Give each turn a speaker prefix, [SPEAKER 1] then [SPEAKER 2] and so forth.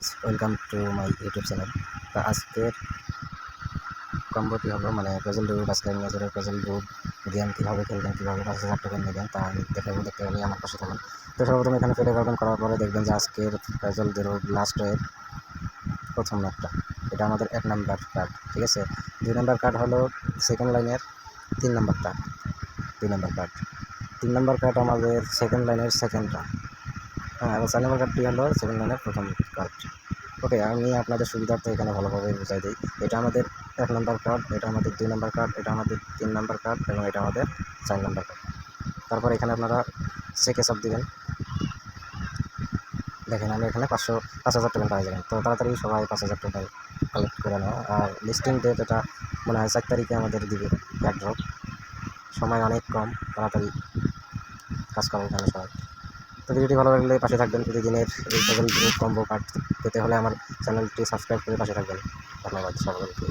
[SPEAKER 1] Welcome to my YouTube channel. তো আজকের কম্বোটি হলো মানে পাজল গ্রুপ, আজকের মেজরের পাজল গ্রুপ গেম কীভাবে খেলবেন, কীভাবে 5,000 টোকেন নেবেন তা আমি দেখাবো। দেখতে হলে আমার পাশে থাকুন। তো সর্বপ্রথম এখানে ফেলে গার্ডেন করার পরে দেখবেন যে আজকের পাজল গ্রুপ লাস্টের প্রথম ম্যাপটা, এটা আমাদের 1 নাম্বার কার্ড, ঠিক আছে। 2 নাম্বার কার্ড হলো সেকেন্ড লাইনের 3 নাম্বারটা, 2 নাম্বার কার্ড। 3 নাম্বার কার্ড আমাদের সেকেন্ড লাইনের সেকেন্ডটা, এবং 4 নাম্বার কার্ডটি হলো সেকেন্ড লাইনের প্রথম কার্ড। ওকে, আমি আপনাদের সুবিধার্থে এখানে ভালোভাবে বুঝাই দিই। এটা আমাদের 1 নাম্বার কার্ড, এটা আমাদের 2 নাম্বার কার্ড, এটা আমাদের 3 নাম্বার কার্ড এবং এটা আমাদের 4 নাম্বার কার্ড। তারপর এখানে আপনারা চেকে চাপ দিবেন। দেখেন আমরা এখানে 5,000 টোকেন পাওয়া যাবেন। তো তাড়াতাড়ি সবাই 5,000 টোকেন কালেক্ট করে নাও। আর লিস্টিং ডেট এটা মনে হয় 4 তারিখে আমাদের দিবে এয়ার ড্রপ। সময় অনেক কম, তাড়াতাড়ি কাজ করো এখানে সবাই। তো ভিডিওটি ভালো লাগলে পাশে থাকবেন। প্রতিদিনের এই পাজল গ্রুপ কম্বো কার্ড পেতে হলে আমার চ্যানেলটি সাবস্ক্রাইব করে পাশে থাকবেন। ধন্যবাদ সকলকে।